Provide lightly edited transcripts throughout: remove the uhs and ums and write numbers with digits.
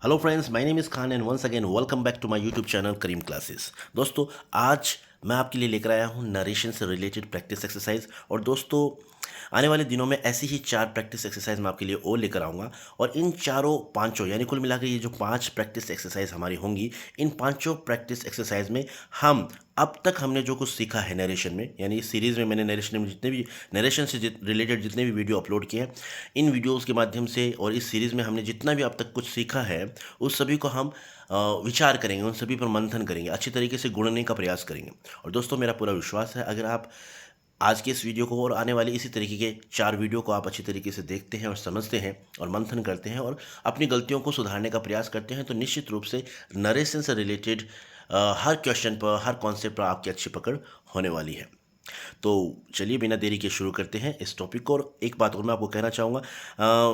Hello friends, my name is Khan and once again welcome back to my YouTube channel Karim classes. दोस्तों, आज मैं आपके लिए लेकर आया हूँ नरेशन से रिलेटेड प्रैक्टिस एक्सरसाइज। और दोस्तों, आने वाले दिनों में ऐसी ही 4 प्रैक्टिस एक्सरसाइज मैं आपके लिए और लेकर आऊँगा। और इन चारों पांचों यानी कुल मिलाकर ये जो 5 प्रैक्टिस एक्सरसाइज हमारी होंगी, इन पांचों प्रैक्टिस एक्सरसाइज में हम अब तक हमने जो कुछ सीखा है नरेशन में, यानी इस सीरीज़ में मैंने नरेशन में जितने भी नरेशन से रिलेटेड जितने भी वीडियो अपलोड किए हैं, इन वीडियोस के माध्यम से और इस सीरीज़ में हमने जितना भी अब तक कुछ सीखा है, उस सभी को हम विचार करेंगे, उन सभी पर मंथन करेंगे, अच्छी तरीके से गुणने का प्रयास करेंगे। और दोस्तों, मेरा पूरा विश्वास है, अगर आप आज के इस वीडियो को और आने वाले इसी तरीके के 4 वीडियो को आप अच्छी तरीके से देखते हैं और समझते हैं और मंथन करते हैं और अपनी गलतियों को सुधारने का प्रयास करते हैं, तो निश्चित रूप से नरेशन से रिलेटेड हर क्वेश्चन पर, हर कॉन्सेप्ट पर आपकी अच्छी पकड़ होने वाली है। तो चलिए बिना देरी के शुरू करते हैं इस टॉपिक को। और एक बात और मैं आपको कहना चाहूँगा,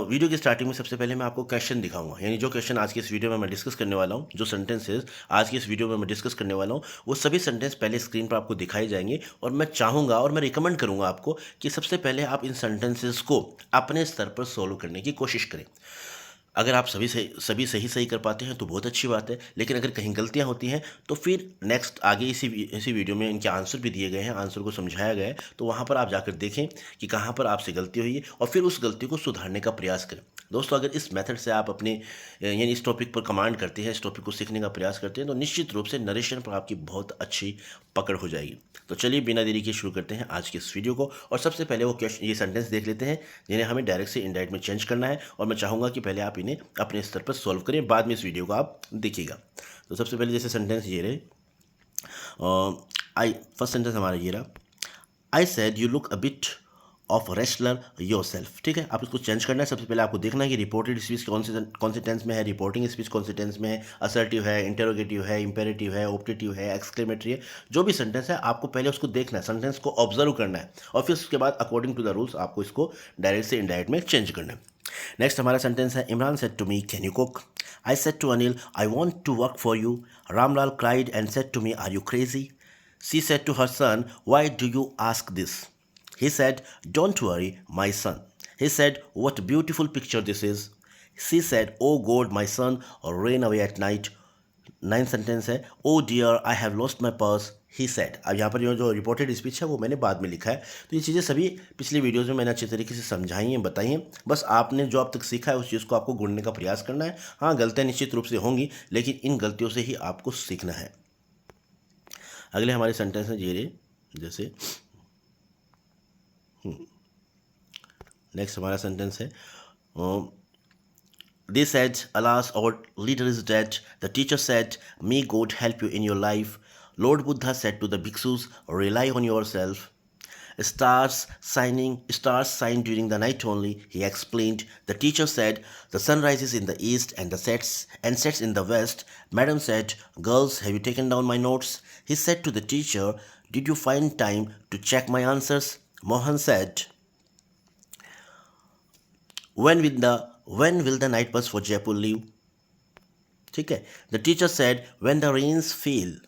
वीडियो की स्टार्टिंग में सबसे पहले मैं आपको क्वेश्चन दिखाऊंगा, यानी जो क्वेश्चन आज की इस वीडियो में मैं डिस्कस करने वाला हूँ, जो सेंटेंसेस आज की इस वीडियो में मैं डिस्कस करने वाला हूँ, वो सभी सेंटेंस पहले स्क्रीन पर आपको दिखाई जाएंगे। और मैं चाहूँगा और मैं रिकमेंड करूँगा आपको कि सबसे पहले आप इन सेंटेंसेस को अपने स्तर पर सॉल्व करने की कोशिश करें। अगर आप सभी सही सही कर पाते हैं तो बहुत अच्छी बात है, लेकिन अगर कहीं गलतियां होती हैं तो फिर नेक्स्ट आगे इसी वीडियो में इनके आंसर भी दिए गए हैं, आंसर को समझाया गया है, तो वहाँ पर आप जाकर देखें कि कहाँ पर आपसे गलती हुई है और फिर उस गलती को सुधारने का प्रयास करें। दोस्तों, अगर इस मेथड से आप अपने यानी इस टॉपिक पर कमांड करते हैं, इस टॉपिक को सीखने का प्रयास करते हैं, तो निश्चित रूप से नरेशन पर आपकी बहुत अच्छी पकड़ हो जाएगी। तो चलिए बिना देरी के शुरू करते हैं आज के इस वीडियो को। और सबसे पहले वो क्वेश्चन, ये सेंटेंस देख लेते हैं जिन्हें हमें डायरेक्ट से इनडायरेक्ट में चेंज करना है। और मैं चाहूँगा कि पहले आप इन्हें अपने स्तर पर सॉल्व करें, बाद में इस वीडियो को आप देखिएगा। तो सबसे पहले जैसे सेंटेंस ये रहे, आई फर्स्ट सेंटेंस हमारा ये रहा, I said you look a bit of wrestler your self. ठीक है, आप इसको चेंज करना है। सबसे पहले आपको देखना है कि रिपोर्टेड स्पीच कौन से टेंस में है, रिपोर्टिंग स्पीच कौन से टेंस में है, असर्टिव है, इंटेरोगेटिव है, इंपेरेटिव है, ऑप्टेटिव है, एक्सक्लेमेटरी है। जो भी सेंटेंस है आपको पहले उसको देखना है, सेंटेंस को ऑब्जर्व करना है, और फिर उसके बाद अकॉर्डिंग टू द रूल्स आपको इसको डायरेक्ट से इनडायरेक्ट में चेंज करना है। नेक्स्ट हमारा सेंटेंस है, Imran said to me can you cook. I said to Anil I want to work for you. Ramlal cried and said to me are you crazy. She said to her son why do you ask this. He said, don't worry, my son. He said, what a beautiful picture this is. She said, oh God, my son, ran away at night. 9th sentence है, oh dear, I have lost my purse. He said. अब यहाँ पर जो reported speech है वो मैंने बाद में लिखा है, तो ये चीज़ें सभी पिछली वीडियोज़ में मैंने अच्छी तरीके से समझाई हैं, बताई हैं। बस आपने जो अब तक सीखा है उस चीज़ को आपको गुणने का प्रयास करना है। हाँ, गलतियाँ निश्चित रूप से होंगी, लेकिन इन गलतियों से ही आपको सीखना है। अगले हमारे सेंटेंस हैं ये रहे, जैसे नेक्स्ट हमारा सेंटेंस है, they said, alas, our leader is dead. The teacher said, may God help you in your life. Lord Buddha said to the bhikshus, rely on yourself. Stars shine during the night only, he explained. The teacher said, the sun rises in the east and sets in the west. Madam said, girls, have you taken down my notes? He said to the teacher, did you find time to check my answers? Mohan said, when will the night bus for Jaipur leave? ठीक है, the teacher said when the rains fell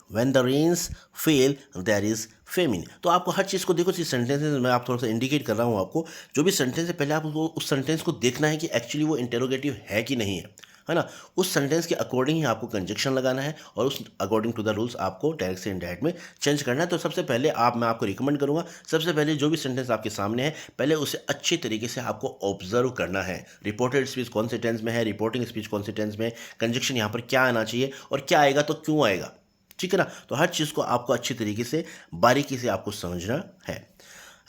there is famine. तो आपको हर चीज़ को देखो, इस sentence में मैं आप थोड़ा सा इंडिकेट कर रहा हूँ आपको, जो भी सेंटेंस है पहले आप उस सेंटेंस को देखना है कि एक्चुअली वो इंटेरोगेटिव है कि नहीं है ना। उस सेंटेंस के अकॉर्डिंग ही आपको कंजक्शन लगाना है और उस अकॉर्डिंग टू द रूल्स आपको डायरेक्ट से इनडायरेक्ट में चेंज करना है। तो सबसे पहले मैं आपको रिकमेंड करूंगा, सबसे पहले जो भी सेंटेंस आपके सामने है पहले उसे अच्छी तरीके से आपको ऑब्जर्व करना है। रिपोर्टेड स्पीच कौन से टेंस में है, रिपोर्टिंग स्पीच कौन से टेंस में है, कंजक्शन यहाँ पर क्या आना चाहिए और क्या आएगा तो क्यों आएगा। ठीक है ना, तो हर चीज़ को आपको अच्छी तरीके से बारीकी से आपको समझना है।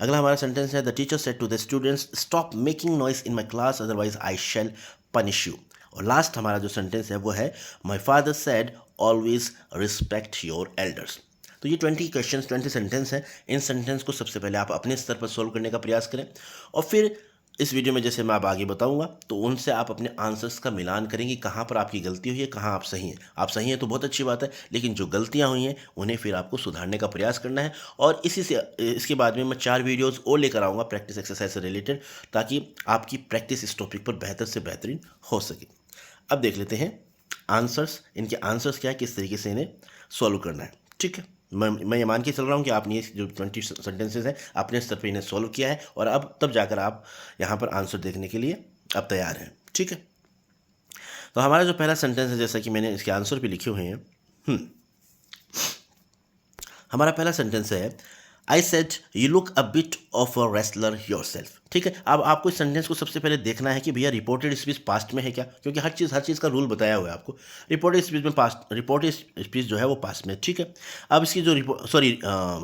अगला हमारा सेंटेंस है, the teacher said to the students, stop making noise in my class otherwise I shall punish you. और लास्ट हमारा जो सेंटेंस है वो है, my father said always respect your elders. तो ये 20 क्वेश्चंस 20 सेंटेंस हैं। इन सेंटेंस को सबसे पहले आप अपने स्तर पर सॉल्व करने का प्रयास करें, और फिर इस वीडियो में जैसे मैं आप आगे बताऊंगा तो उनसे आप अपने आंसर्स का मिलान करेंगे, कहाँ पर आपकी गलती हुई है, कहाँ आप सही हैं। आप सही हैं तो बहुत अच्छी बात है, लेकिन जो गलतियाँ हुई हैं उन्हें फिर आपको सुधारने का प्रयास करना है। और इसके बाद में मैं 4 वीडियोज़ और लेकर आऊँगा प्रैक्टिस एक्सरसाइज से रिलेटेड, ताकि आपकी प्रैक्टिस इस टॉपिक पर बेहतर से बेहतरीन हो सके। अब देख लेते हैं आंसर्स, इनके आंसर्स क्या है, किस तरीके से इन्हें सॉल्व करना है। ठीक है, मैं ये मान के चल रहा हूँ कि आपने ये जो 20 सेंटेंसेस हैं अपने स्तर पे इन्हें सॉल्व किया है, और अब तब जाकर आप यहाँ पर आंसर देखने के लिए अब तैयार हैं। ठीक है, तो हमारा जो पहला सेंटेंस है, जैसा कि मैंने इसके आंसर भी लिखे हुए हैं, हमारा पहला सेंटेंस है I said you look a bit of a wrestler your self. ठीक है, अब आपको इस सेंटेंस को सबसे पहले देखना है कि भैया रिपोर्टेड स्पीच पास्ट में है क्या, क्योंकि हर चीज़ का रूल बताया हुआ है आपको। रिपोर्टेड स्पीच में रिपोर्टेड स्पीच जो है वो पास्ट में है। ठीक है, अब इसकी जो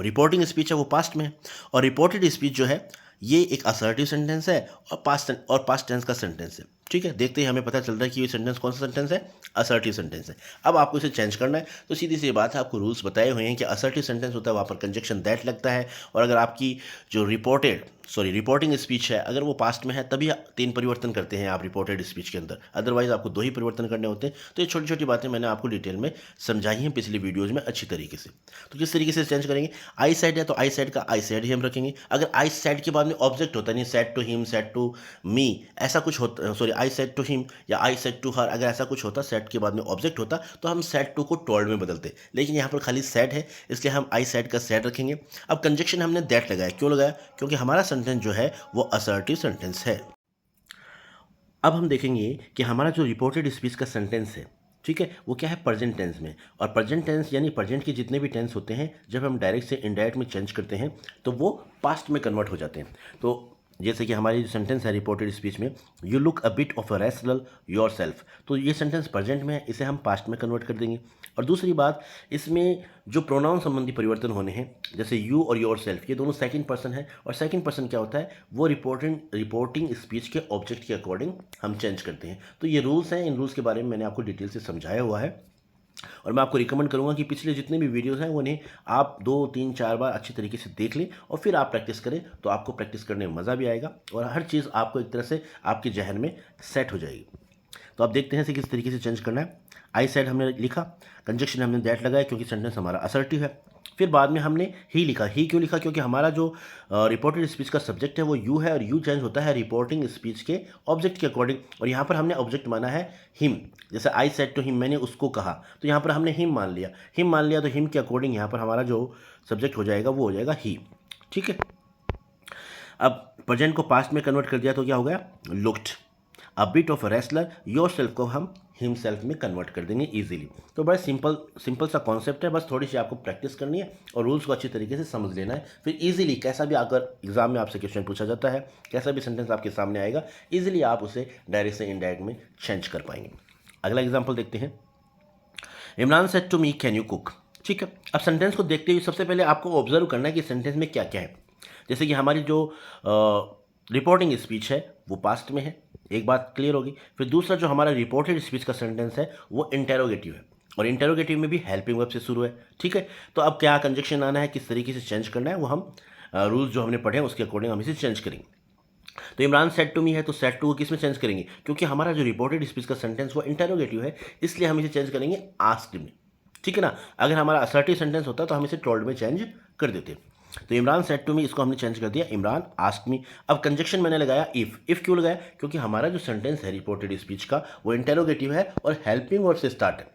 रिपोर्टिंग स्पीच है वो पास्ट में है, और रिपोर्टेड स्पीच जो है ये एक असर्टिव सेंटेंस है और पास्ट टेंस का सेंटेंस है। ठीक है, देखते ही हमें पता चल रहा है कि ये सेंटेंस कौन सा सेंटेंस है, असर्टिव सेंटेंस है। अब आपको इसे चेंज करना है, तो सीधी सी बात है, आपको रूल्स बताए हुए हैं कि असर्टिव सेंटेंस होता है वहाँ पर कंजक्शन दैट लगता है, और अगर आपकी जो रिपोर्टिंग स्पीच है अगर वो पास्ट में है तभी 3 परिवर्तन करते हैं आप रिपोर्टेड स्पीच के अंदर, अदरवाइज आपको 2 ही परिवर्तन करने होते हैं। तो ये छोटी छोटी बातें मैंने आपको डिटेल में समझाई हैं पिछली वीडियोज़ में अच्छी तरीके से। तो किस तरीके से चेंज करेंगे, आई सेड है तो आई सेड का आई सेड ही हम रखेंगे। अगर आई सेड के बाद में ऑब्जेक्ट होता नहीं, said to him, said to me, ऐसा कुछ होता, आई सेड टू हिम या आई सेड टू हर, अगर ऐसा कुछ होता सेड के बाद में ऑब्जेक्ट होता तो हम सेड टू को टोल्ड में बदलते, लेकिन यहाँ पर खाली सेड है इसलिए हम आई सेड का सेड रखेंगे। अब कंजक्शन हमने दैट लगाया, क्यों लगाया, क्योंकि हमारा सेंटेंस जो है वो असर्टिव सेंटेंस है। अब हम देखेंगे कि हमारा जो रिपोर्टेड स्पीच का सेंटेंस है, ठीक है, वो क्या है, प्रेजेंट टेंस में। और प्रेजेंट टेंस यानी प्रेजेंट के जितने भी टेंस होते हैं जब हम डायरेक्ट से इनडायरेक्ट में चेंज करते हैं तो वो पास्ट में कन्वर्ट हो जाते हैं। तो जैसे कि हमारी जो सेंटेंस है रिपोर्टेड स्पीच में, you look a bit of a wrestler your self, तो ये सेंटेंस प्रेजेंट में है, इसे हम पास्ट में कन्वर्ट कर देंगे। और दूसरी बात, इसमें जो प्रोनाउन संबंधी परिवर्तन होने हैं, जैसे यू और योर सेल्फ, ये दोनों सेकंड पर्सन है, और सेकंड पर्सन क्या होता है, वो रिपोर्टिंग स्पीच के ऑब्जेक्ट के अकॉर्डिंग हम चेंज करते हैं। तो ये रूल्स हैं, इन रूल्स के बारे में मैंने आपको डिटेल से समझाया हुआ है, और मैं आपको रिकमेंड करूंगा कि पिछले जितने भी वीडियोस हैं उन्हें आप 2, 3, 4 बार अच्छी तरीके से देख लें और फिर आप प्रैक्टिस करें, तो आपको प्रैक्टिस करने में मज़ा भी आएगा और हर चीज़ आपको एक तरह से आपके जहन में सेट हो जाएगी। तो आप देखते हैं इसे किस तरीके से चेंज करना है। आई सेड हमने लिखा, कंजक्शन हमने दैट लगाया क्योंकि सेंटेंस हमारा असर्टिव है। फिर बाद में हमने ही लिखा, ही क्यों लिखा, क्योंकि हमारा जो रिपोर्टेड स्पीच का सब्जेक्ट है वो यू है, और यू चेंज होता है रिपोर्टिंग स्पीच के ऑब्जेक्ट के अकॉर्डिंग, और यहाँ पर हमने ऑब्जेक्ट माना है हिम। जैसे आई सेड टू हिम, मैंने उसको कहा, तो यहाँ पर हमने हिम मान लिया, तो हिम के अकॉर्डिंग यहाँ पर हमारा जो सब्जेक्ट हो जाएगा वो हो जाएगा ही। ठीक है, अब प्रेजेंट को पास्ट में कन्वर्ट कर दिया तो क्या हो गया, looked a bit of a wrestler your self को हम हिमसेल्फ में कन्वर्ट कर देंगे इजीली। तो बड़ा सिंपल सा कॉन्सेप्ट है, बस थोड़ी सी आपको प्रैक्टिस करनी है और रूल्स को अच्छी तरीके से समझ लेना है, फिर इजीली कैसा भी अगर एग्जाम में आपसे क्वेश्चन पूछा जाता है, कैसा भी सेंटेंस आपके सामने आएगा, इजीली आप उसे डायरेक्ट से इनडायरेक्ट में चेंज कर पाएंगे। अगला एग्जाम्पल देखते हैं, Imran said to me can you cook. ठीक है, अब सेंटेंस को देखते हुए सबसे पहले आपको ऑब्जर्व करना है कि सेंटेंस में क्या क्या है। जैसे कि हमारी जो रिपोर्टिंग स्पीच है वो पास्ट में है, एक बात क्लियर होगी। फिर दूसरा जो हमारा रिपोर्टेड स्पीच का सेंटेंस है वो इंटेरोगेटिव है, और इंटेरोगेटिव में भी हेल्पिंग वर्ब से शुरू है। ठीक है, तो अब क्या कंजक्शन आना है, किस तरीके से चेंज करना है, वो हम रूल्स जो हमने पढ़े हैं उसके अकॉर्डिंग हम इसे चेंज करेंगे। तो इमरान सेड टू मी है, तो सेड टू को किस में चेंज करेंगे, क्योंकि हमारा जो रिपोर्टेड स्पीच का सेंटेंस वो इंटेरोगेटिव है, इसलिए हम इसे चेंज करेंगे आस्क्ड में। ठीक है ना, अगर हमारा असर्टिव सेंटेंस होता तो हम इसे टोल्ड में चेंज कर देते। तो इमरान सेड टू मी, इसको हमने चेंज कर दिया इमरान आस्क्ड मी। अब कंजक्शन मैंने लगाया इफ क्यों लगाया, क्योंकि हमारा जो सेंटेंस है रिपोर्टेड स्पीच का वो इंटेरोगेटिव है और हेल्पिंग वर्ब से स्टार्ट है,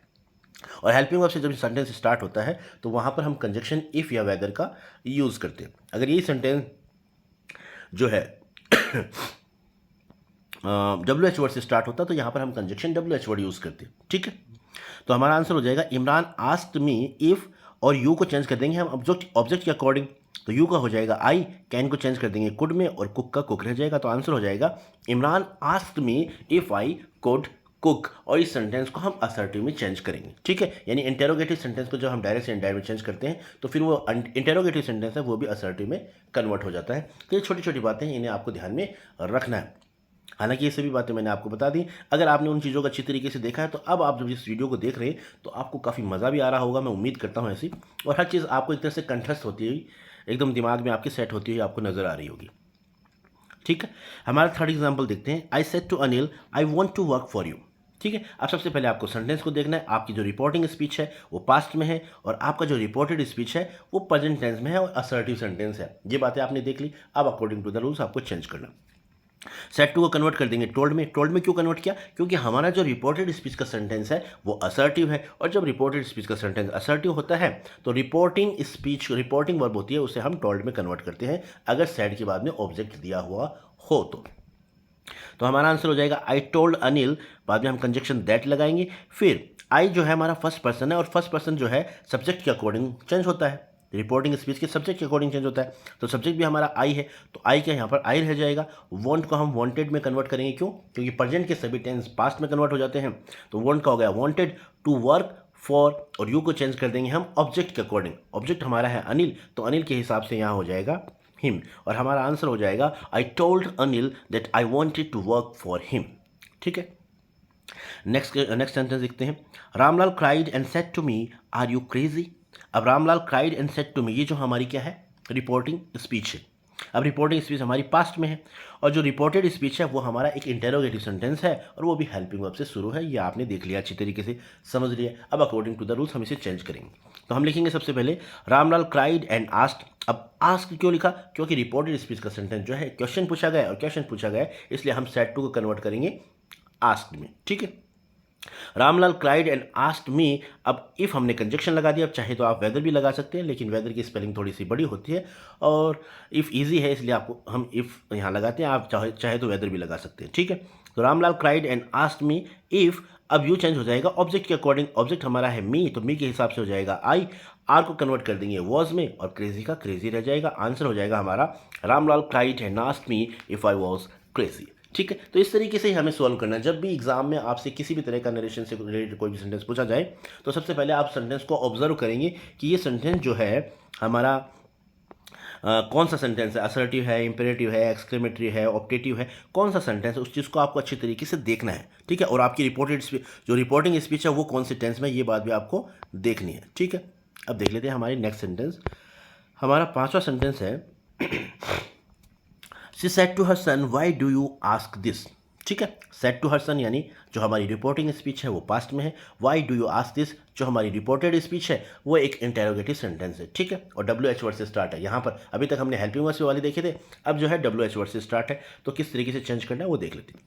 और हेल्पिंग वर्ब से जब सेंटेंस स्टार्ट होता है तो वहाँ पर हम कंजक्शन इफ या वेदर का यूज़ करते हैं। अगर ये सेंटेंस जो है WH वर्ड से स्टार्ट होता तो यहाँ पर हम कंजक्शन WH वर्ड यूज़ करते हैं। ठीक है, तो हमारा आंसर हो जाएगा इमरान आस्क्ड मी इफ, और यू को चेंज कर देंगे हम ऑब्जेक्ट के अकॉर्डिंग, तो यू का हो जाएगा आई, कैन को चेंज कर देंगे कुड में, और कुक का कुक रह जाएगा। तो आंसर हो जाएगा Imran asked me if I could cook, और इस सेंटेंस को हम असर्टिव में चेंज करेंगे। ठीक है, यानी इंटेरोगेटिव सेंटेंस को जब हम डायरेक्ट से इनडायरेक्ट में चेंज करते हैं तो फिर वो इंटेरोगेटिव सेंटेंस है वो भी असर्टिव में कन्वर्ट हो जाता है। तो ये छोटी छोटी बातें इन्हें आपको ध्यान में रखना है। हालांकि ये सभी बातें मैंने आपको बता दी, अगर आपने उन चीज़ों को अच्छी तरीके से देखा है तो अब आप जब इस वीडियो को देख रहे हैं तो आपको काफ़ी मज़ा भी आ रहा होगा, मैं उम्मीद करता हूँ ऐसी, और हर चीज़ आपको एक तरह से कंठस्थ होती हुई एकदम दिमाग में आपके सेट होती हुई आपको नज़र आ रही होगी। ठीक है, हमारा थर्ड एग्जाम्पल देखते हैं, I said to Anil I want to work for you. ठीक है, अब सबसे पहले आपको सेंटेंस को देखना है, आपकी जो रिपोर्टिंग स्पीच है वो पास्ट में है, और आपका जो रिपोर्टेड स्पीच है वो प्रेजेंट टेंस में है और असर्टिव सेंटेंस है। ये बातें आपने देख ली, अब अकॉर्डिंग टू द रूल्स आपको चेंज करना। सेट टू को कन्वर्ट कर देंगे टोल्ड में। टोल्ड में क्यों कन्वर्ट किया, क्योंकि हमारा जो रिपोर्टेड स्पीच का सेंटेंस है वो असर्टिव है, और जब रिपोर्टेड स्पीच का सेंटेंस असर्टिव होता है तो रिपोर्टिंग वर्ब होती है उसे हम टोल्ड में कन्वर्ट करते हैं, अगर सेड के बाद में ऑब्जेक्ट दिया हुआ हो तो। तो हमारा आंसर हो जाएगा आई टोल्ड अनिल, बाद में हम कंजक्शन दैट लगाएंगे। फिर आई जो है हमारा फर्स्ट पर्सन है और फर्स्ट पर्सन जो है सब्जेक्ट के अकॉर्डिंग चेंज होता है, रिपोर्टिंग स्पीच के सब्जेक्ट के अकॉर्डिंग चेंज होता है। तो सब्जेक्ट भी हमारा आई है, तो आई का यहाँ पर आई रह जाएगा। वॉन्ट को हम वांटेड में कन्वर्ट करेंगे, क्यों? क्योंकि प्रेजेंट के सभी टेंस पास्ट में कन्वर्ट हो जाते हैं। तो वॉन्ट का हो गया वांटेड, टू वर्क, फॉर, और यू को चेंज कर देंगे हम ऑब्जेक्ट के अकॉर्डिंग। ऑब्जेक्ट हमारा है अनिल, तो अनिल के हिसाब से यहाँ हो जाएगा हिम, और हमारा आंसर हो जाएगा I told Anil that I wanted to work for him. ठीक है, नेक्स्ट सेंटेंस देखते हैं। Ramlal cried and said to me are you crazy. अब Ramlal cried and said to me, ये जो हमारी क्या है, रिपोर्टिंग स्पीच है। अब रिपोर्टिंग स्पीच हमारी पास्ट में है, और जो रिपोर्टेड स्पीच है वो हमारा एक इंटेरोगेटिव सेंटेंस है, और वो भी हेल्पिंग वर्ब से शुरू है। ये आपने देख लिया, अच्छी तरीके से समझ लिया। अब अकॉर्डिंग टू द रूल्स हम इसे चेंज करेंगे। तो हम लिखेंगे सबसे पहले रामलाल क्राइड एंड आस्क्ड। अब आस्क्ड क्यों लिखा? क्योंकि रिपोर्टेड स्पीच का सेंटेंस जो है क्वेश्चन पूछा गया है, और क्वेश्चन पूछा गया है इसलिए हम सेड टू को कन्वर्ट करेंगे आस्क्ड में। ठीक है, Ramlal cried and asked me. अब इफ हमने कंजक्शन लगा दिया, अब चाहे तो आप वेदर भी लगा सकते हैं, लेकिन वेदर की स्पेलिंग थोड़ी सी बड़ी होती है, और इफ इजी है इसलिए आपको हम इफ यहाँ लगाते हैं। आप चाहे तो वेदर भी लगा सकते हैं। ठीक है, तो Ramlal cried and asked me if, अब यू चेंज हो जाएगा ऑब्जेक्ट के अकॉर्डिंग। ऑब्जेक्ट हमारा है मी, तो मी के हिसाब से हो जाएगा आई। आर को कन्वर्ट कर देंगे वॉज में, और क्रेजी का क्रेजी रह जाएगा। आंसर हो जाएगा हमारा Ramlal cried and asked me if I was crazy. ठीक है, तो इस तरीके से ही हमें सॉल्व करना है। जब भी एग्जाम में आपसे किसी भी तरह का नरेशन से रिलेटेड कोई भी सेंटेंस पूछा जाए, तो सबसे पहले आप सेंटेंस को ऑब्जर्व करेंगे कि ये सेंटेंस जो है हमारा कौन सा सेंटेंस है, असर्टिव है, इंपेरेटिव है, एक्सक्लेमेटरी है, ऑप्टेटिव है, कौन सा सेंटेंस है, उस चीज़ को आपको अच्छी तरीके से देखना है। ठीक है, और आपकी रिपोर्टेड जो रिपोर्टिंग स्पीच है वो कौन से टेंस में, ये बात भी आपको देखनी है। ठीक है, अब देख लेते हैं हमारी नेक्स्ट सेंटेंस। हमारा पांचवा सेंटेंस है she said to her son why do you ask this. ठीक है, सेड टू हर सन यानी जो हमारी रिपोर्टिंग स्पीच है वो पास्ट में है। Why do you ask this जो हमारी रिपोर्टेड स्पीच है वो एक इंटेरोगेटिव सेंटेंस है। ठीक है, और डब्ल्यू एच वर्ड से स्टार्ट है। यहाँ पर अभी तक हमने हेल्पिंग वर्ड वाले देखे थे, अब जो है डब्ल्यू एच वर्ड से स्टार्ट है। तो किस तरीके से चेंज करना है वो देख लेते हैं।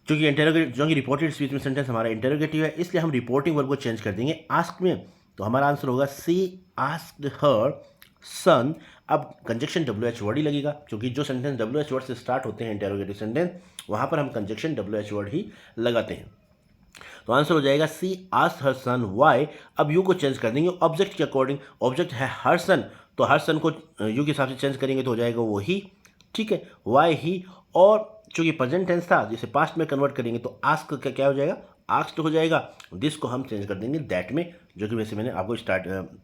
क्योंकि इंटेरोगेटिव, जो कि रिपोर्टेड स्पीच में सेंटेंस हमारा इंटेरोगेटिव है, इसलिए हम रिपोर्टिंग वर्ब को चेंज कर देंगे आस्क में। तो हमारा आंसर होगा सी आस्क्ड हर सन। अब कंजक्शन डब्ल्यू एच वर्ड ही लगेगा, क्योंकि जो सेंटेंस डब्ल्यू एच वर्ड से स्टार्ट होते हैं इंटेरोगेटिव सेंटेंस, वहाँ पर हम कंजक्शन डब्ल्यू एच वर्ड ही लगाते हैं। तो आंसर हो जाएगा she asked her son why. अब यू को चेंज कर देंगे ऑब्जेक्ट के अकॉर्डिंग। ऑब्जेक्ट है हर सन, तो हर सन को यू के हिसाब से चेंज करेंगे तो हो जाएगा वो ही। ठीक है, वाई ही, और चूंकि प्रेजेंट टेंस था जिसे पास्ट में कन्वर्ट करेंगे तो आस्क का क्या हो जाएगा, आस्क्ड हो जाएगा। दिस को हम चेंज कर देंगे दैट में, जो कि वैसे मैंने आपको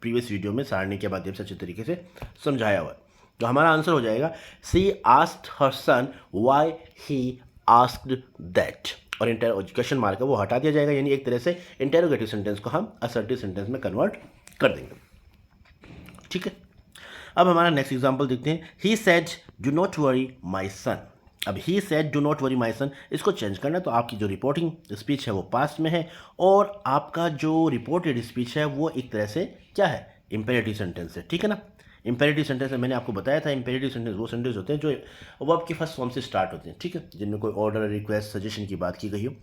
प्रीवियस वीडियो में सारणी के माध्यम से अच्छे तरीके से समझाया हुआ है। तो हमारा आंसर हो जाएगा she asked her son why he asked that, और क्वेश्चन मार्क है वो हटा दिया जाएगा, यानी एक तरह से इंटेरोगेटिव सेंटेंस को हम असर्टिव सेंटेंस में कन्वर्ट कर देंगे। ठीक है, अब हमारा नेक्स्ट एग्जाम्पल देखते हैं। He said do not worry my son. अब he said do not worry my son, इसको चेंज करना है। तो आपकी जो रिपोर्टिंग स्पीच है वो पास्ट में है, और आपका जो रिपोर्टेड स्पीच है वो एक तरह से क्या है, इंपेरेटिव सेंटेंस है। ठीक है ना, इंपेरेटिव सेंटेंस में मैंने आपको बताया था, इंपेरेटिव सेंटेंस वो सेंटेंस होते हैं जो वर्ब की फर्स्ट फॉर्म से स्टार्ट होते हैं। ठीक है, जिनमें कोई ऑर्डर, रिक्वेस्ट, सजेशन की बात की गई हो,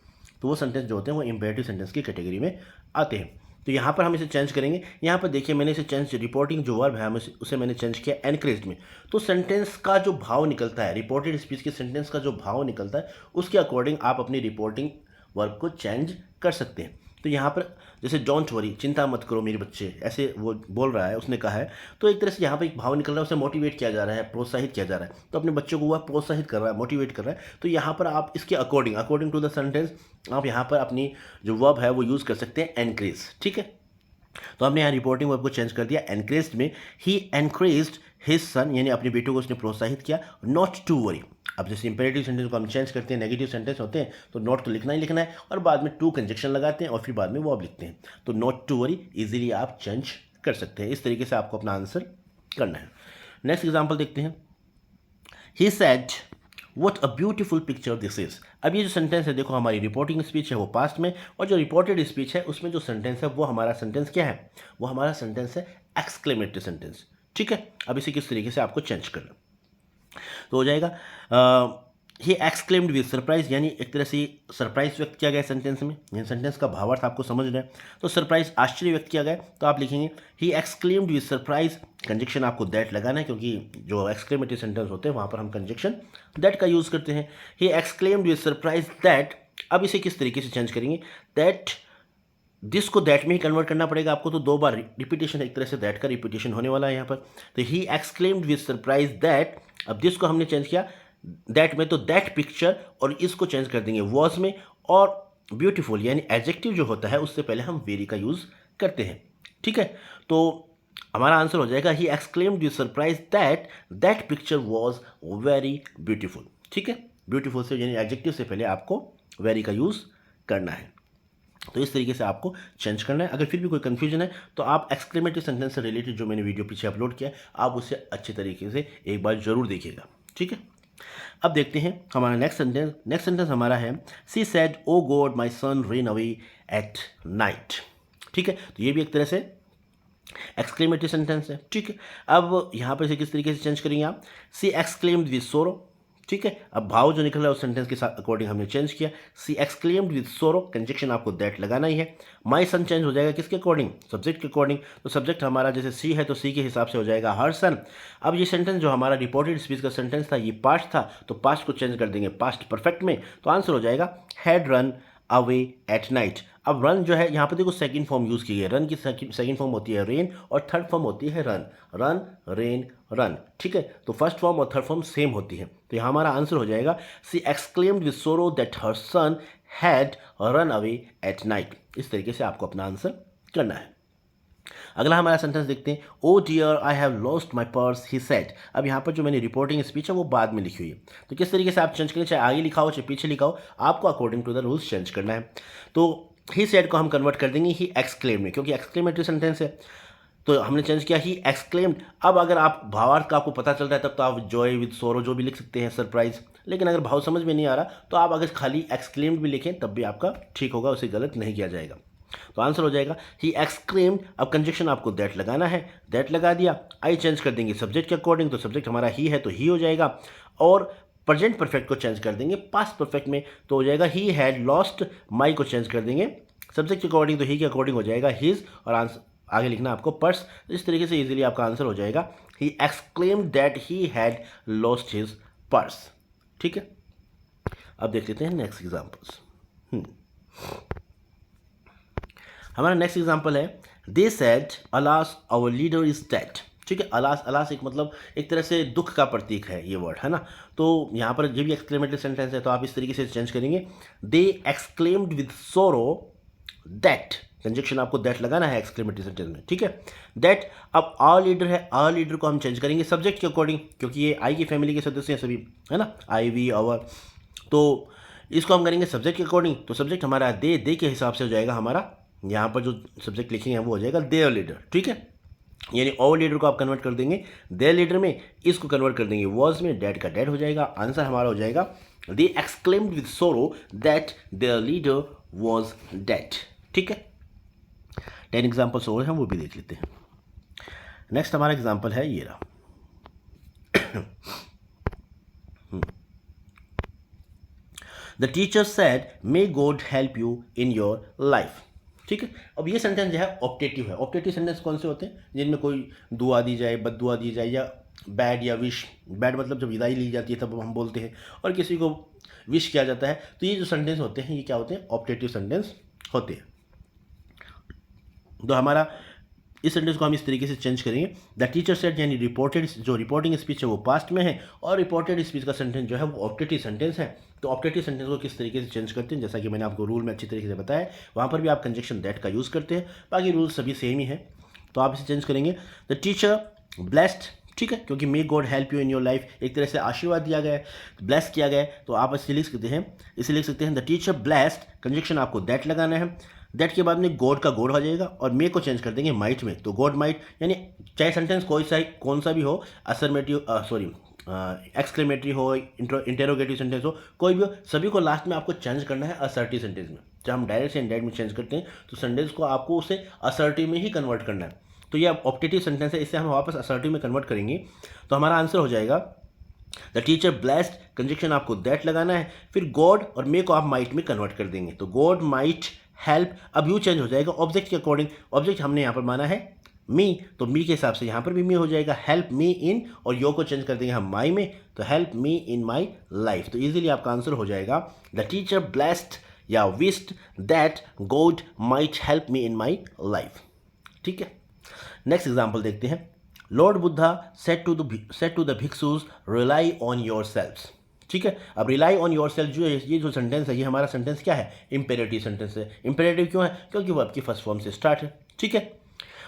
तो वो सेंटेंस जो होते हैं वो इंपेरेटिव सेंटेंस की कैटेगरी में आते हैं। तो यहाँ पर हम इसे चेंज करेंगे। यहाँ पर देखिए मैंने इसे चेंज, रिपोर्टिंग जो वर्ब है हम उसे मैंने चेंज किया एनकरेज्ड में। तो सेंटेंस का जो भाव निकलता है, रिपोर्टेड स्पीच के सेंटेंस का जो भाव निकलता है, उसके अकॉर्डिंग आप अपनी रिपोर्टिंग वर्ब को चेंज कर सकते हैं। तो यहाँ पर जैसे डोंट वरी, चिंता मत करो मेरे बच्चे, ऐसे वो बोल रहा है, उसने कहा है, तो एक तरह से यहाँ पर एक भाव निकल रहा है, उसे मोटिवेट किया जा रहा है, प्रोत्साहित किया जा रहा है। तो अपने बच्चों को वह प्रोत्साहित कर रहा है, मोटिवेट कर रहा है। तो यहाँ पर आप इसके अकॉर्डिंग टू द सेंटेंस आप यहाँ पर अपनी जो वर्ब है वो यूज़ कर सकते हैं एनकरेज। ठीक है, तो हमने यहाँ रिपोर्टिंग वर्ब को चेंज कर दिया एनकरेज्ड में। ही एनकरेज्ड हिज सन, यानी अपने बेटों को उसने प्रोत्साहित किया नॉट टू वरी। अब जैसे इंपेरेटिव सेंटेंस को हम चेंज करते हैं, नेगेटिव सेंटेंस होते हैं तो नॉट तो लिखना ही लिखना है, और बाद में टू कंजक्शन लगाते हैं और फिर बाद में वर्ब लिखते हैं। तो नॉट टू वरी इजीली आप चेंज कर सकते हैं। इस तरीके से आपको अपना आंसर करना है। नेक्स्ट एग्जाम्पल देखते हैं। He said what a beautiful picture this is. अब ये जो सेंटेंस है देखो, हमारी रिपोर्टिंग स्पीच है वो पास्ट में, और जो रिपोर्टेड स्पीच है उसमें जो सेंटेंस है वो हमारा सेंटेंस क्या है, वो हमारा सेंटेंस है एक्सक्लेमेटरी सेंटेंस। ठीक है, अब इसे किस तरीके से आपको चेंज करना, तो हो जाएगा ही एक्सक्लेम्ड विद सरप्राइज, यानी एक तरह से सरप्राइज व्यक्त किया गया सेंटेंस में, यानी सेंटेंस का भावार्थ आपको समझ रहे हैं तो सरप्राइज आश्चर्य व्यक्त किया गया, तो आप लिखेंगे he exclaimed with surprise, conjunction आपको दैट लगाना है क्योंकि जो एक्सक्लेमेटरी सेंटेंस होते हैं वहाँ पर हम कंजक्शन दैट का यूज़ करते हैं। He exclaimed with surprise that, अब इसे किस तरीके से चेंज करेंगे, दैट दिस को दैट में ही कन्वर्ट करना पड़ेगा आपको, तो दो बार रिपीटेशन, एक तरह से दैट का रिपीटेशन होने वाला है यहाँ पर। तो he exclaimed with surprise that, अब दिस को हमने चेंज किया दैट में, तो दैट पिक्चर, और इसको चेंज कर देंगे वॉज में, और ब्यूटीफुल यानी एडजेक्टिव जो होता है उससे पहले हम वेरी का यूज़ करते हैं। ठीक है, तो हमारा आंसर हो जाएगा he exclaimed with surprise that that picture was very beautiful. ठीक है, ब्यूटीफुल से यानी एडजेक्टिव से पहले आपको वेरी का यूज़ करना है, तो इस तरीके से आपको चेंज करना है। अगर फिर भी कोई कन्फ्यूजन है तो आप एक्सक्लेमेटरी सेंटेंस से रिलेटेड जो मैंने वीडियो पीछे अपलोड किया है आप उसे अच्छे तरीके से एक बार जरूर देखिएगा। ठीक है, अब देखते हैं हमारा नेक्स्ट सेंटेंस। नेक्स्ट सेंटेंस हमारा है she said O God my son ran away at night. ठीक है, तो ये भी एक तरह से एक्सक्लेमेटरी सेंटेंस है। ठीक है, अब यहाँ पर इसे किस तरीके से चेंज करेंगे आप, सी एक्सक्लेम्ड विद सोरो। ठीक है, अब भाव जो निकल रहा है उस सेंटेंस के साथ अकॉर्डिंग हमने चेंज किया, सी एक्सक्लेम्ड विद सोरो, कंजक्शन आपको दैट लगाना ही है। माई सन चेंज हो जाएगा किसके अकॉर्डिंग, सब्जेक्ट के अकॉर्डिंग, तो सब्जेक्ट हमारा जैसे सी है तो सी के हिसाब से हो जाएगा हर सन। अब ये सेंटेंस जो हमारा रिपोर्टेड स्पीच का सेंटेंस था ये पास्ट था, तो पास्ट को चेंज कर देंगे पास्ट परफेक्ट में, तो आंसर हो जाएगा had run away at night. अब रन जो है यहाँ पर देखो सेकंड फॉर्म यूज़ की है, रन की सेकंड फॉर्म होती है रेन और थर्ड फॉर्म होती है रन, रन रेन रन। ठीक है, तो फर्स्ट फॉर्म और थर्ड फॉर्म सेम होती है, तो यहाँ हमारा आंसर हो जाएगा she exclaimed with sorrow that her son had run away at night. इस तरीके से आपको अपना आंसर करना है। अगला हमारा सेंटेंस देखते हैं, O dear I have lost my purse he said. अब यहाँ पर जो मैंने रिपोर्टिंग स्पीच है वो बाद में लिखी हुई है, तो किस तरीके से आप चेंज करें, चाहे आगे लिखा हो चाहे पीछे लिखा हो, आपको according to the rules change करना है। तो ही सेड को हम कन्वर्ट कर देंगे ही एक्सक्लेम्ड में, क्योंकि एक्सक्लेमेटरी सेंटेंस है तो हमने चेंज किया ही एक्सक्लेम्ड। अब अगर आप भावार्थ का आपको पता चल रहा है तब तो आप जॉय विद सोरो जो भी लिख सकते हैं, सरप्राइज, लेकिन अगर भाव समझ में नहीं आ रहा तो आप अगर खाली एक्सक्लेम्ड भी लिखें तब भी आपका ठीक होगा, उसे गलत नहीं किया जाएगा। तो आंसर हो जाएगा ही एक्सक्लेम्ड। अब कंजक्शन आपको दैट लगाना है, दैट लगा दिया, आई चेंज कर देंगे सब्जेक्ट के अकॉर्डिंग, तो सब्जेक्ट हमारा ही है तो ही हो जाएगा, और प्रेजेंट परफेक्ट को चेंज कर देंगे पास्ट परफेक्ट में, तो हो जाएगा ही हैड लॉस्ट, माई को चेंज कर देंगे सब्जेक्ट के अकॉर्डिंग, तो ही के अकॉर्डिंग हो जाएगा हिज, और आंसर आगे लिखना आपको पर्स। इस तरीके से इजीली आपका आंसर हो जाएगा he exclaimed that he had lost his purse. ठीक है, अब देख लेते हैं नेक्स्ट एग्जांपल्स। हमारा नेक्स्ट एग्जांपल है they said alas our leader is dead. ठीक है, अलास, अलास एक मतलब एक तरह से दुख का प्रतीक है ये वर्ड, है ना, तो यहाँ पर जो भी एक्सक्लेमेटरी सेंटेंस है तो आप इस तरीके से चेंज करेंगे, दे exclaimed with sorrow that, conjunction आपको दैट लगाना है एक्सक्लेमेटरी सेंटेंस में। ठीक है, दैट, अब आवर लीडर है, आवर लीडर को हम चेंज करेंगे सब्जेक्ट के अकॉर्डिंग, क्योंकि ये आई की फैमिली के सदस्य हैं सभी, है ना, आई वी आवर, तो इसको हम करेंगे सब्जेक्ट के अकॉर्डिंग, तो सब्जेक्ट हमारा दे के हिसाब से हो जाएगा हमारा, यहाँ पर जो सब्जेक्ट लिखेंगे वो हो जाएगा देयर लीडर। ठीक है, यानी आवर लीडर को आप कन्वर्ट कर देंगे देयर लीडर में, इसको कन्वर्ट कर देंगे वॉज में, डैड का डैड हो जाएगा, आंसर हमारा हो जाएगा दे exclaimed with sorrow that there leader was dead. ठीक है, 10 एग्जाम्पल्स और हैं वो भी देख लेते हैं। नेक्स्ट हमारा एग्जाम्पल है ये रहा, the teacher said may God help you in your life. ठीक है, अब ये सेंटेंस जो है ऑप्टेटिव है। ऑप्टेटिव सेंटेंस कौन से होते हैं, जिनमें कोई दुआ दी जाए, बद दुआ दी जाए, या बैड या विश, बैड मतलब जब विदाई ली जाती है तब हम बोलते हैं, और किसी को विश किया जाता है, तो ये जो सेंटेंस होते हैं ये क्या होते हैं, ऑप्टेटिव सेंटेंस होते हैं। तो हमारा इस सेंटेंस को हम इस तरीके से चेंज करेंगे, द टीचर सेड, यानी रिपोर्टेड, जो रिपोर्टिंग स्पीच है वो पास्ट में है, और रिपोर्टेड स्पीच का सेंटेंस जो है वो ऑप्टेटिव सेंटेंस है। तो ऑप्टेटिव सेंटेंस को किस तरीके से चेंज करते हैं, जैसा कि मैंने आपको रूल में अच्छी तरीके से बताया, वहाँ पर भी आप कंजक्शन दैट का यूज़ करते हैं, बाकी रूल सभी सेम ही है। तो आप इसे चेंज करेंगे, द टीचर ब्लेस्ड। ठीक है, क्योंकि may God help you in your life, एक तरह से आशीर्वाद दिया गया है, ब्लेस किया गया है, तो आप इसे लिख सकते हैं द टीचर ब्लेस्ड, कंजक्शन आपको दैट लगाना है, दैट के बाद में गॉड का गॉड हो जाएगा, और मे को चेंज कर देंगे माइट में, तो गॉड माइट, यानी चाहे सेंटेंस कौन सा भी हो, असर्मेटिव एक्सक्लेमेटरी हो, इंटेरोगेटिव सेंटेंस हो, कोई भी हो, सभी को लास्ट में आपको चेंज करना है असर्टिव सेंटेंस में। जब हम डायरेक्ट से इनडायरेक्ट में चेंज करते हैं तो सेंटेंस को आपको उसे असर्टिव में ही कन्वर्ट करना है। तो ये ऑप्टेटिव सेंटेंस है, इससे हम वापस असर्टिव में कन्वर्ट करेंगे, तो हमारा आंसर हो जाएगा द टीचर ब्लेस्ड, कंजक्शन आपको दैट लगाना है, फिर गॉड और मे को आप माइट में कन्वर्ट कर देंगे, तो गॉड माइट हेल्प। अब यू चेंज हो जाएगा ऑब्जेक्ट के अकॉर्डिंग, ऑब्जेक्ट हमने यहाँ पर माना है मी, तो मी के हिसाब से यहाँ पर भी मी हो जाएगा, हेल्प मी इन, और यो को चेंज कर देंगे हम माई में, तो help me in my life. तो इजीली आपका आंसर हो जाएगा द टीचर ब्लेस्ड या wished that God might help me in my life. ठीक है, नेक्स्ट एग्जाम्पल देखते हैं। Lord Buddha said to the bhikshus rely on yourself. ठीक है, अब रिलाई ऑन योर सेल्फ जो है, ये जो सेंटेंस है, ये हमारा सेंटेंस क्या है, इंपेरेटिव सेंटेंस है। इंपेरेटिव क्यों है, क्योंकि वो आपकी फर्स्ट फॉर्म से स्टार्ट है। ठीक है,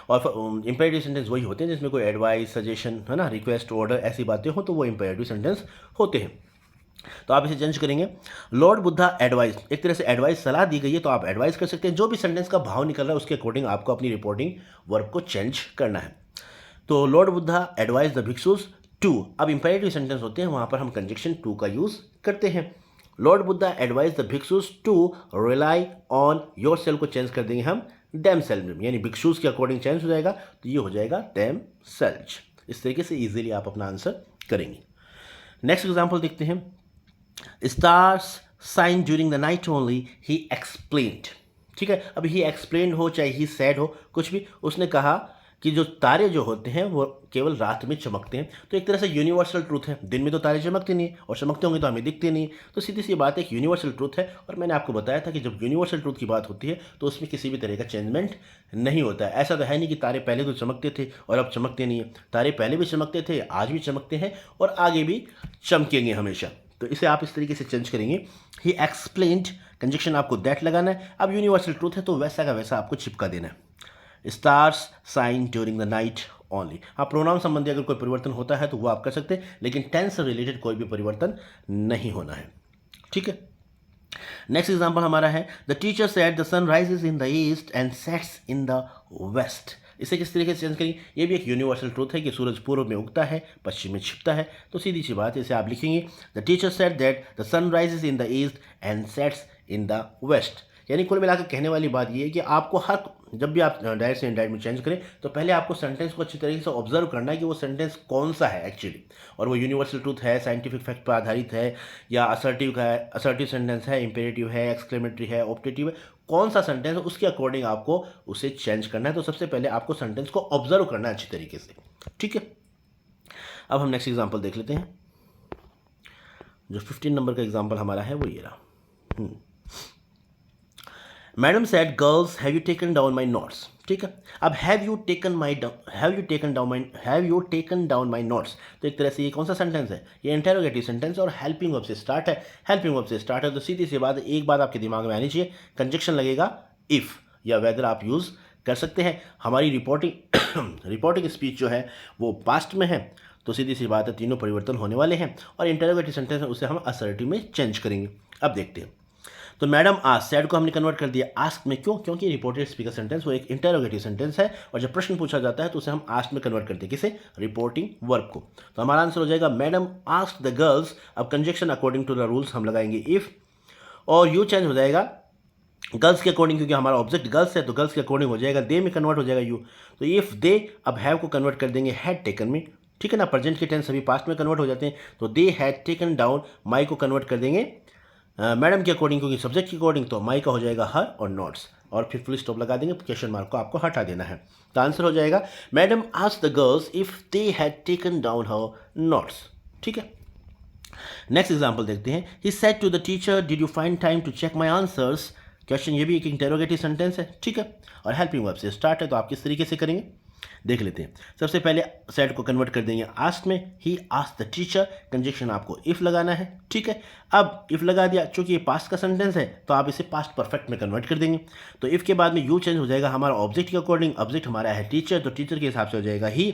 और इंपेरेटिव सेंटेंस वही होते हैं जिसमें कोई एडवाइस, सजेशन, है ना, रिक्वेस्ट, ऑर्डर, ऐसी बातें हो तो वो इंपेरेटिव सेंटेंस होते हैं। तो आप इसे चेंज करेंगे, लॉर्ड बुद्धा एडवाइस, एक तरह से एडवाइस सलाह दी गई है तो आप एडवाइस कर सकते हैं। जो भी सेंटेंस का भाव निकल रहा है उसके अकॉर्डिंग आपको अपनी रिपोर्टिंग वर्ब को चेंज करना है। तो Lord Buddha advise the bhikshus to, अब इंपेरेटिव सेंटेंस होते हैं वहाँ पर हम कंजक्शन टू का यूज़ करते हैं। Lord Buddha advise the bhikshus to rely on yourself को चेंज कर देंगे हम डैम सेल्फ, यानी भिक्षुज के अकॉर्डिंग चेंज हो जाएगा, तो ये हो जाएगा डैम सेल्फ। इस तरीके से इजीली आप अपना आंसर करेंगे। नेक्स्ट एग्जांपल देखते हैं। Stars shine during the night only he explained. ठीक है, अब ही एक्सप्लेन्ड हो चाहे ही सैड हो, कुछ भी, उसने कहा कि जो तारे जो होते हैं वो केवल रात में चमकते हैं। तो एक तरह से यूनिवर्सल ट्रूथ है, दिन में तो तारे चमकते नहीं है, और चमकते होंगे तो हमें दिखते नहीं है। तो सीधी सी बात है, एक यूनिवर्सल ट्रूथ है। और मैंने आपको बताया था कि जब यूनिवर्सल ट्रूथ की बात होती है तो उसमें किसी भी तरह का चेंजमेंट नहीं होता है। ऐसा तो है नहीं कि तारे पहले तो चमकते थे और अब चमकते नहीं है। तारे पहले भी चमकते थे, आज भी चमकते हैं और आगे भी चमकेंगे हमेशा। तो इसे आप इस तरीके से चेंज करेंगे, ही एक्सप्लेन्ड, कंजक्शन आपको दैट लगाना है। अब यूनिवर्सल ट्रूथ है तो वैसा का वैसा आपको चिपका देना है। Stars shine during the night only. हाँ, प्रोनाउन संबंधी अगर कोई परिवर्तन होता है तो वो आप कर सकते हैं, लेकिन टेंस से रिलेटेड कोई भी परिवर्तन नहीं होना है। ठीक है, नेक्स्ट एग्जांपल हमारा है, the teacher said the sun rises in the east and sets in the west. इसे किस तरीके से चेंज करेंगे, ये भी एक यूनिवर्सल ट्रूथ है कि सूरज पूर्व में उगता है, पश्चिम में छिपता है। तो सीधी सी बात है, इसे आप लिखेंगे, the teacher said that the sun rises in the east and sets in the west. यानी कुल मिलाकर कहने वाली बात ये है कि आपको हर, जब भी आप डायरेक्ट से इनडायरेक्ट में चेंज करें तो पहले आपको सेंटेंस को अच्छी तरीके से ऑब्जर्व करना है कि वो सेंटेंस कौन सा है एक्चुअली, और वो यूनिवर्सल ट्रूथ है, साइंटिफिक फैक्ट पर आधारित है, या असर्टिव का है, असर्टिव सेंटेंस है, इंपेरेटिव है, एक्सक्लेमेटरी है, ऑप्टेटिव है, कौन सा सेंटेंस है उसके अकॉर्डिंग आपको उसे चेंज करना है। तो सबसे पहले आपको सेंटेंस को ऑब्जर्व करना है अच्छी तरीके से। ठीक है, अब हम नेक्स्ट एग्जाम्पल देख लेते हैं। जो 15 नंबर का एग्जाम्पल हमारा है वो ये रहा। Madam said girls have you taken down my notes. ठीक है, अब have you taken down my notes, तो एक तरह से ये कौन सा सेंटेंस है, ये इंटेरोगेटिव सेंटेंस और हेल्पिंग वर्ब से स्टार्ट है। हेल्पिंग वर्ब से स्टार्ट है तो सीधी सी बात, एक बात आपके दिमाग में आनी चाहिए, कंजक्शन लगेगा इफ़ या वेदर आप यूज़ कर सकते हैं। हमारी रिपोर्टिंग स्पीच जो है वो पास्ट में है, तो सीधी सी बात है तीनों परिवर्तन होने वाले हैं, और इंटेरोगेटिव सेंटेंस है उसे हम असर्टिव में चेंज करेंगे। अब देखते हैं, तो मैडम आस्क, सैड को हमने कन्वर्ट कर दिया आस्क में, क्यों, क्योंकि रिपोर्टेड स्पीकर सेंटेंस वो एक इंटेरोगेटिव सेंटेंस है, और जब प्रश्न पूछा जाता है तो उसे हम आस्क में कन्वर्ट करते हैं, किसे, रिपोर्टिंग वर्ब को। तो हमारा आंसर हो जाएगा मैडम आस्क द गर्ल्स। अब conjunction according to the rules हम लगाएंगे इफ, और यू चेंज हो जाएगा गर्ल्स के अकॉर्डिंग, क्योंकि हमारा ऑब्जेक्ट गर्ल्स है तो गर्ल्स के अकॉर्डिंग हो जाएगा, दे में कन्वर्ट हो जाएगा यू, तो इफ दे, अब हैव को कन्वर्ट कर देंगे हैड टेकन में। ठीक है ना, प्रेजेंट के टेंस सभी पास्ट में कन्वर्ट हो जाते हैं, तो दे हैड टेकन डाउन, माई को कन्वर्ट कर देंगे मैडम के अकॉर्डिंग, क्योंकि सब्जेक्ट के अकॉर्डिंग, तो माई का हो जाएगा हर और नोट्स, और फिर फुल स्टॉप लगा देंगे, क्वेश्चन मार्क को आपको हटा देना है। तो आंसर हो जाएगा madam asked the girls if they had taken down her notes. ठीक है, नेक्स्ट एग्जांपल देखते हैं। He said to the teacher did you find time to check my answers. Question, ये भी एक इंटेरोगेटिव सेंटेंस है। ठीक है, और हेल्पिंग वर्ब से स्टार्ट है, तो आप किस तरीके से करेंगे देख लेते हैं। सबसे पहले सेड को कन्वर्ट कर देंगे आस्क में, ही आस्क्ड द टीचर, कंजक्शन आपको इफ लगाना है। ठीक है, अब इफ लगा दिया, चूंकि ये पास्ट का सेंटेंस है तो आप इसे पास्ट परफेक्ट में कन्वर्ट कर देंगे। तो इफ के बाद में यू चेंज हो जाएगा हमारा ऑब्जेक्ट के अकॉर्डिंग, ऑब्जेक्ट हमारा है टीचर, तो टीचर के हिसाब से हो जाएगा ही,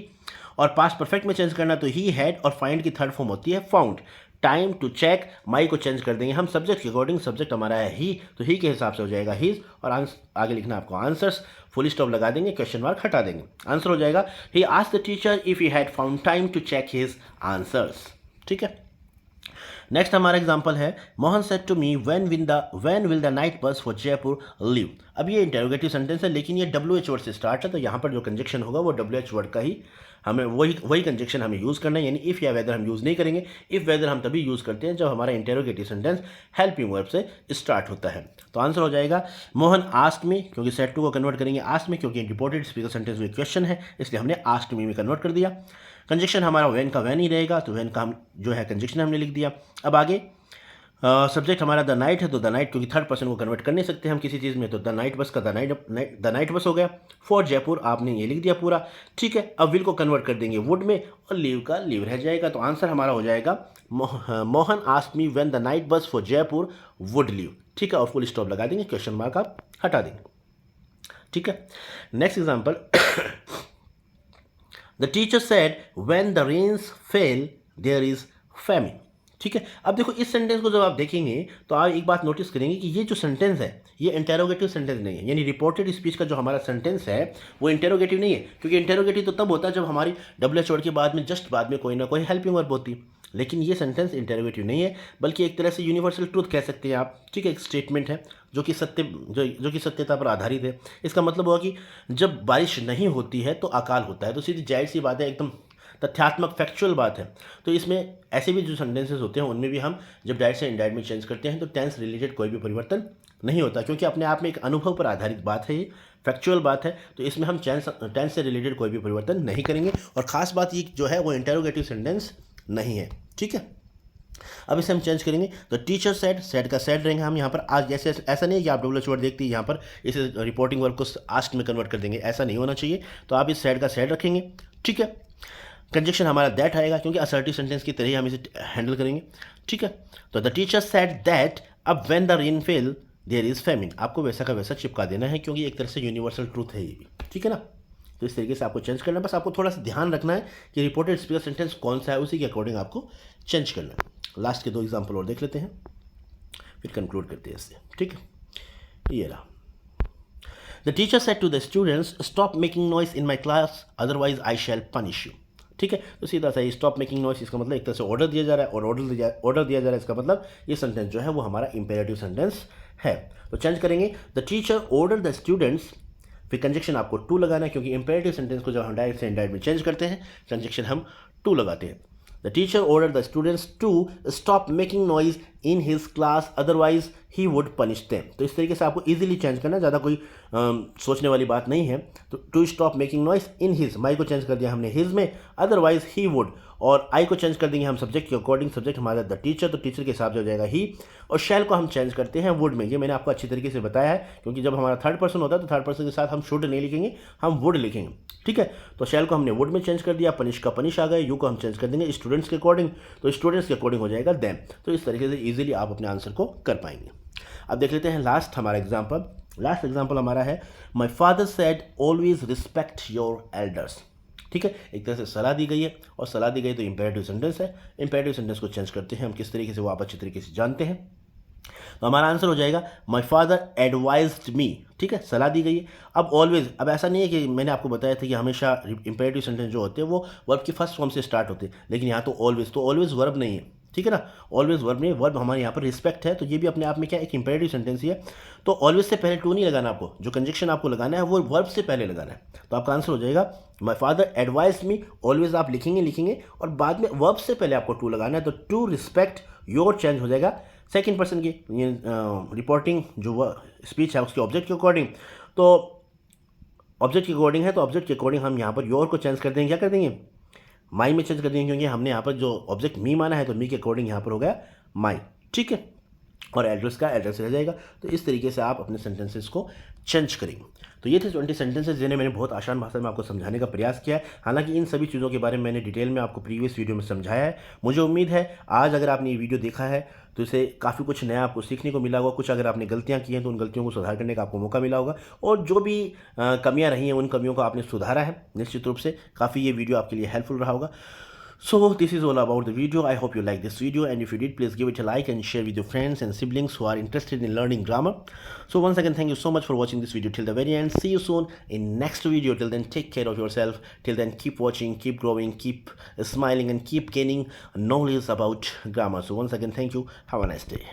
और पास्ट परफेक्ट में चेंज करना तो ही हैड, और फाइंड की थर्ड फॉर्म होती है फाउंड। टाइम टू चेक, माई को चेंज कर देंगे हम सब्जेक्ट के अकॉर्डिंग, सब्जेक्ट हमारा है ही, तो ही के हिसाब से हो जाएगा हीज, और आगे लिखना आपको आंसर्स, फुल स्टॉप लगा देंगे, क्वेश्चन मार्क हटा देंगे। आंसर हो जाएगा he asked the teacher if he had found time to check his answers. ठीक है, नेक्स्ट हमारा एग्जांपल है Mohan said to me when will the night bus for Jaipur leave. अब ये इंटेरोगेटिव सेंटेंस है लेकिन ये WH वर्ड से स्टार्ट है, तो यहाँ पर जो कंजक्शन होगा वो WH वर्ड का ही हमें वही कंजक्शन हमें यूज़ करना है, यानी इफ़ या वेदर हम यूज़ नहीं करेंगे। इफ़ वेदर हम तभी यूज़ करते हैं जब हमारा इंटेरोगेटिव सेंटेंस हेल्पिंग वर्ब से स्टार्ट होता है। तो आंसर हो जाएगा मोहन आस्क्ड मी, क्योंकि सेड टू को कन्वर्ट करेंगे आस्क्ड मी, क्योंकि रिपोर्टेड स्पीकर सेंटेंस में क्वेश्चन है इसलिए हमने आस्क्ड मी में कन्वर्ट कर दिया। कंजक्शन हमारा वैन का वैन ही रहेगा, तो वैन का हम जो है कंजक्शन हमने लिख दिया। अब आगे सब्जेक्ट हमारा द नाइट है, तो द नाइट क्योंकि थर्ड पर्सन को कन्वर्ट कर नहीं सकते हम किसी चीज़ में, तो द नाइट बस का द नाइट बस हो गया। फॉर जयपुर आपने ये लिख दिया पूरा, ठीक है। अब विल को कन्वर्ट कर देंगे वुड में और लीव का लीव रह जाएगा, तो आंसर हमारा हो जाएगा Mohan asked me when the night bus for Jaipur would leave, ठीक है। और फुल स्टॉप लगा देंगे, क्वेश्चन मार्क आप हटा देंगे, ठीक है। Next example, the teacher said when the rains fell there is famine, ठीक है। अब देखो इस सेंटेंस को जब आप देखेंगे तो आप एक बात नोटिस करेंगे कि ये जो सेंटेंस है ये इंटेरोगेटिव सेंटेंस नहीं है, यानी रिपोर्टेड स्पीच का जो हमारा सेंटेंस है वो इंटेरोगेटिव नहीं है, क्योंकि इंटेरोगेटिव तो तब होता है जब हमारी WH वर्ड के बाद में जस्ट बाद में कोई ना कोई हेल्पिंग वर्ब होती है, लेकिन ये सेंटेंस इंटेरोगेटिव नहीं है बल्कि एक तरह से यूनिवर्सल ट्रूथ कह सकते हैं आप, ठीक है। एक स्टेटमेंट है जो कि सत्यता पर आधारित है। इसका मतलब हुआ कि जब बारिश नहीं होती है तो अकाल होता है, तो सीधी जाहिर सी बात है, एकदम तथ्यात्मक फैक्चुअल बात है। तो इसमें ऐसे भी जो सेंटेंसेस होते हैं उनमें भी हम जब डायरेक्ट से इनडायरेक्ट में चेंज करते हैं तो टेंस रिलेटेड कोई भी परिवर्तन नहीं होता, क्योंकि अपने आप में एक अनुभव पर आधारित बात है, ये फैक्चुअल बात है। तो इसमें हम टेंस से रिलेटेड कोई भी परिवर्तन नहीं करेंगे, और ख़ास बात ये जो है वो इंटेरोगेटिव सेंटेंस नहीं है, ठीक है। अब इसे हम चेंज करेंगे, तो टीचर सेड का सेड रहेंगे हम यहाँ पर। आज जैसे ऐसा नहीं है कि आप WH वर्ड देखते हैं यहाँ पर इसे रिपोर्टिंग वर्ड को आस्क्ड में कन्वर्ट कर देंगे, ऐसा नहीं होना चाहिए। तो आप इस सेड का सेड रखेंगे, ठीक है। कंजक्शन हमारा दैट आएगा, क्योंकि असर्टिव सेंटेंस की तरह ही हम इसे हैंडल करेंगे, ठीक है। तो द टीचर सेड दैट अब when the rain fell there is famine, आपको वैसा का वैसा चिपका देना है, क्योंकि एक तरह से यूनिवर्सल ट्रूथ है ये भी, ठीक है ना। तो इस तरीके से आपको चेंज करना है, बस आपको थोड़ा सा ध्यान रखना है कि रिपोर्टेड स्पीकर सेंटेंस कौन सा है, उसी के अकॉर्डिंग आपको चेंज करना है। लास्ट के 2 एग्जाम्पल और देख लेते हैं, फिर कंक्लूड करते हैं इससे, ठीक है। ये रहा, the teacher said to the students stop making noise in my class otherwise I shall punish you, ठीक है। तो सीधा सा स्टॉप मेकिंग नॉइस, इसका मतलब एक तरह से ऑर्डर दिया जा रहा है, और ऑर्डर दिया जा रहा है, इसका मतलब ये सेंटेंस जो है वो हमारा इंपेरेटिव सेंटेंस है। तो चेंज करेंगे, the teacher order the students, फिर कंजक्शन आपको टू लगाना है, क्योंकि इंपेरेटिव सेंटेंस को जब हम डायरेक्ट से इनडायरेक्ट में चेंज करते हैं कंजक्शन हम टू लगाते हैं। The teacher order the students to stop making noise in his class otherwise he would punish them. तो इस तरीके से आपको इजीली चेंज करना है, ज़्यादा कोई सोचने वाली बात नहीं है। तो to stop making noise in his, my को चेंज कर दिया हमने हिज में, अदरवाइज ही वुड, और आई को चेंज कर देंगे हम सब्जेक्ट के अकॉर्डिंग, सब्जेक्ट हमारा द टीचर, तो टीचर के हिसाब से हो जाएगा ही, और शैल को हम चेंज करते हैं वुड में। ये मैंने आपको अच्छी तरीके से बताया है, क्योंकि जब हमारा थर्ड पर्सन होता है तो थर्ड पर्सन के साथ हम शुड नहीं लिखेंगे, हम वुड लिखेंगे, ठीक है। तो शैल को हमने वुड में चेंज कर दिया, पनिश का पनिश आ गया, यू को हम चेंज कर देंगे स्टूडेंट्स के अकॉर्डिंग, तो स्टूडेंट्स के अकॉर्डिंग हो जाएगा देम। तो इस तरीके से ईजिली आप अपने आंसर को कर पाएंगे। अब देख लेते हैं लास्ट हमारा एग्जाम्पल। लास्ट एग्जाम्पल हमारा है my father said always respect your elders, ठीक है। एक तरह से सलाह दी गई है, और सलाह दी गई तो इंपेरेटिव सेंटेंस है। इंपेरेटिव सेंटेंस को चेंज करते हैं हम किस तरीके से, वो आप अच्छी तरीके से जानते हैं। तो हमारा आंसर हो जाएगा माई फादर एडवाइज्ड मी, ठीक है, सलाह दी गई है। अब ऑलवेज, अब ऐसा नहीं है कि मैंने आपको बताया था कि हमेशा इंपेरेटिव सेंटेंस जो होते हैं वो वर्ब की फर्स्ट फॉर्म से स्टार्ट होते हैं, लेकिन यहाँ तो ऑलवेज वर्ब नहीं है, ठीक है ना। ऑलवेज वर्ब नहीं, वर्ब हमारे यहाँ पर रिस्पेक्ट है, तो ये भी अपने आप में क्या एक इंपेरेटिव सेंटेंस ही है। तो ऑलवेज से पहले टू नहीं लगाना, आपको जो कंजक्शन आपको लगाना है वो वर्ब से पहले लगाना है। तो आपका आंसर हो जाएगा my father advise me, always आप लिखेंगे और बाद में वर्ब से पहले आपको टू लगाना है, तो टू रिस्पेक्ट योर चेंज हो जाएगा सेकेंड पर्सन की रिपोर्टिंग जो स्पीच है उसके ऑब्जेक्ट के अकॉर्डिंग। तो ऑब्जेक्ट के अकॉर्डिंग है, तो ऑब्जेक्ट के अकॉर्डिंग हम यहाँ पर योर को चेंज कर देंगे, क्या कर देंगे, माई में चेंज कर देंगे, क्योंकि हमने यहाँ पर जो ऑब्जेक्ट मी माना है तो मी के अकॉर्डिंग यहाँ पर हो गया माई, ठीक है। और एड्रेस का एड्रेस रह जाएगा। तो इस तरीके से आप अपने सेंटेंसेस को चेंज करेंगे। तो ये थे 20 सेंटेंसेस जिन्हें मैंने बहुत आसान भाषा में आपको समझाने का प्रयास किया है। हालांकि इन सभी चीज़ों के बारे में मैंने डिटेल में आपको प्रीवियस वीडियो में समझाया है। मुझे उम्मीद है आज अगर आपने ये वीडियो देखा है तो इसे काफ़ी कुछ नया आपको सीखने को मिला होगा। कुछ अगर आपने गलतियाँ की हैं तो उन गलतियों को सुधार करने का आपको मौका मिला होगा, और जो भी कमियाँ रही हैं उन कमियों को आपने सुधारा है निश्चित रूप से। काफ़ी ये वीडियो आपके लिए हेल्पफुल रहा होगा। So this is all about the video. I hope you like this video, and if you did, please give it a like and share with your friends and siblings who are interested in learning grammar. So once again, thank you so much for watching this video till the very end. See you soon in next video. Till then, take care of yourself. Till then, keep watching, keep growing, keep smiling, and keep gaining knowledge about grammar. So once again, thank you. Have a nice day.